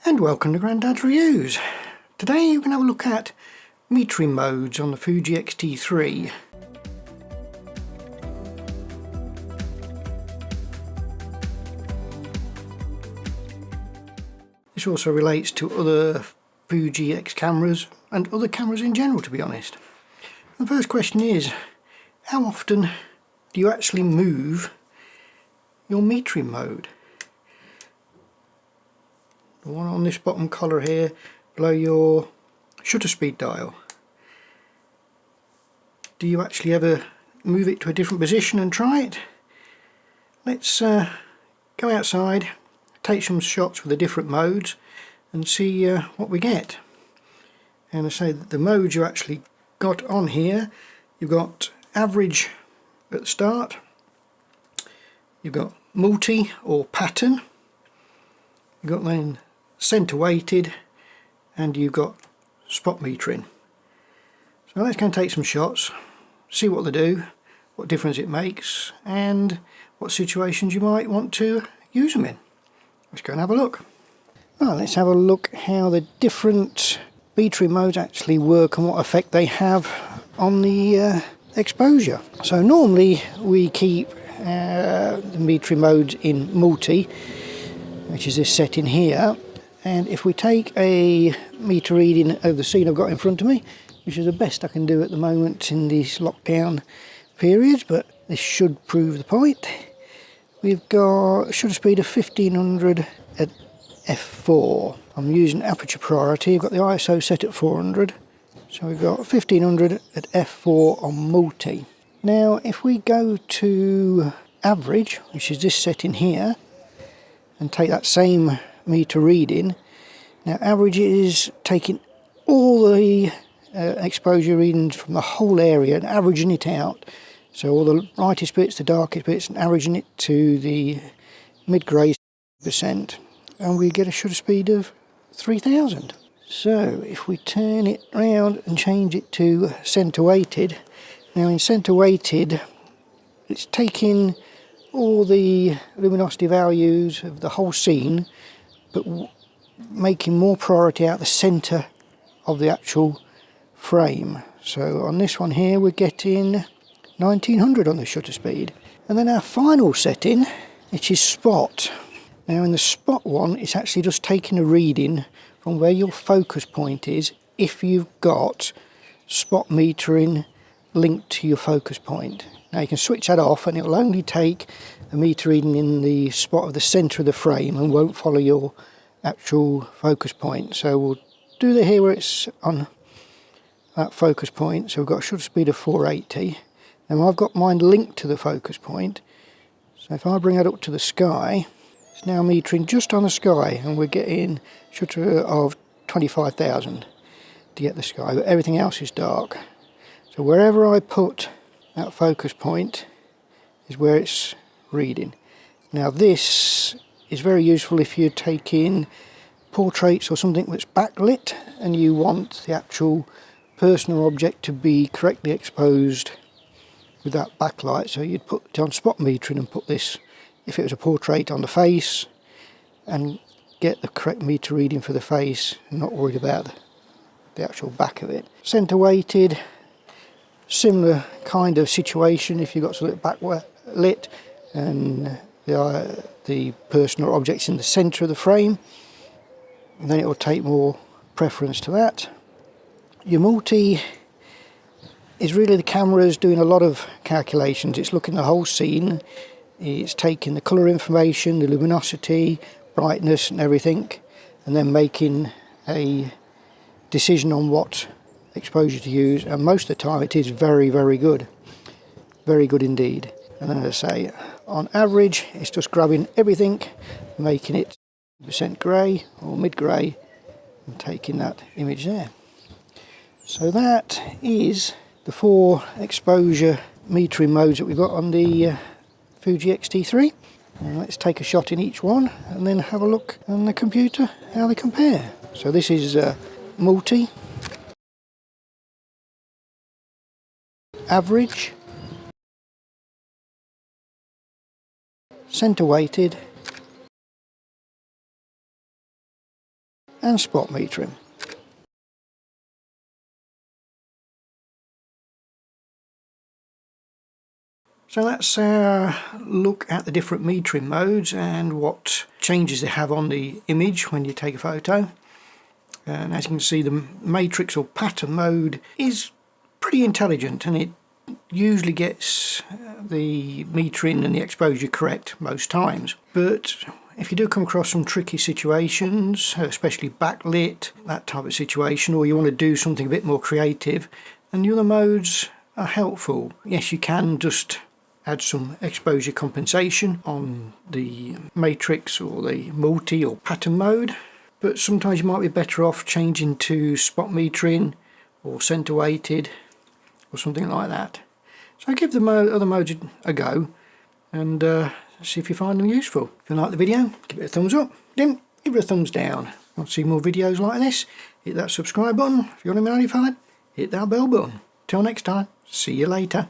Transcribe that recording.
And welcome to Grandad's Reviews. Today we're going to have a look at metering modes on the Fuji X-T3. This also relates to other Fuji X cameras and other cameras in general, to be honest. The first question is, how often do you actually move your metering mode? The one on this bottom collar here below your shutter speed dial. Do you actually ever move it to a different position and try it? Let's go outside, take some shots with the different modes and see what we get. And I say that the modes you actually got on here, you've got average at the start, you've got multi or pattern, you've got then centre weighted, and you've got spot metering. So let's go and take some shots, see what they do, what difference it makes, and what situations you might want to use them in. Let's go and have a look. Well, let's have a look how the different metering modes actually work and what effect they have on the exposure. So normally we keep the metering modes in multi, which is this setting here. And if we take a meter reading of the scene I've got in front of me, which is the best I can do at the moment in these lockdown periods, but this should prove the point. We've got a shutter speed of 1500 at f4. I'm using aperture priority. I've got the ISO set at 400. So we've got 1500 at f4 on multi. Now if we go to average, which is this setting here, and take that same meter reading. Now average is taking all the exposure readings from the whole area and averaging it out. So all the lightest bits, the darkest bits, and averaging it to the mid-grey %, and we get a shutter speed of 3000. So if we turn it round and change it to centre weighted, now in centre weighted it's taking all the luminosity values of the whole scene, but making more priority out the centre of the actual frame. So on this one here we're getting 1900 on the shutter speed. And then our final setting, which is spot. Now in the spot one, it's actually just taking a reading from where your focus point is if you've got spot metering linked to your focus point. Now you can switch that off and it'll only take a meter reading in the spot of the centre of the frame and won't follow your actual focus point. So we'll do the here where it's on that focus point. So we've got a shutter speed of 480. Now I've got mine linked to the focus point. So if I bring that up to the sky, it's now metering just on the sky, and we're getting shutter of 25,000 to get the sky, but everything else is dark. So wherever I put that focus point is where it's reading. Now this is very useful if you're taking portraits or something that's backlit and you want the actual person or object to be correctly exposed with that backlight. So you'd put it on spot metering and put this, if it was a portrait, on the face and get the correct meter reading for the face and not worried about the actual back of it. Centre weighted, similar kind of situation if you've got something backlit and the person or object's in the centre of the frame, and then it will take more preference to that. Your multi is really the camera's doing a lot of calculations. It's looking at the whole scene, it's taking the colour information, the luminosity, brightness and everything, and then making a decision on what exposure to use, and most of the time it is very, very good. Very good indeed. And then as I say, on average it's just grabbing everything, making it % grey or mid-grey and taking that image there. So that is the 4 exposure metering modes that we've got on the Fuji X-T3. And let's take a shot in each one and then have a look on the computer how they compare. So this is multi, average, centre weighted, and spot metering. So that's our look at the different metering modes and what changes they have on the image when you take a photo. And as you can see, the matrix or pattern mode is pretty intelligent, and it usually gets the metering and the exposure correct most times. But if you do come across some tricky situations, especially backlit, that type of situation, or you want to do something a bit more creative, then the other modes are helpful. Yes, you can just add some exposure compensation on the matrix or the multi or pattern mode, but sometimes you might be better off changing to spot metering or center weighted or something like that. So give the other modes a go and see if you find them useful. If you like the video, give it a thumbs up, then give it a thumbs down. If you want to see more videos like this, hit that subscribe button. If you want to be notified, hit that bell button. Till next time, see you later.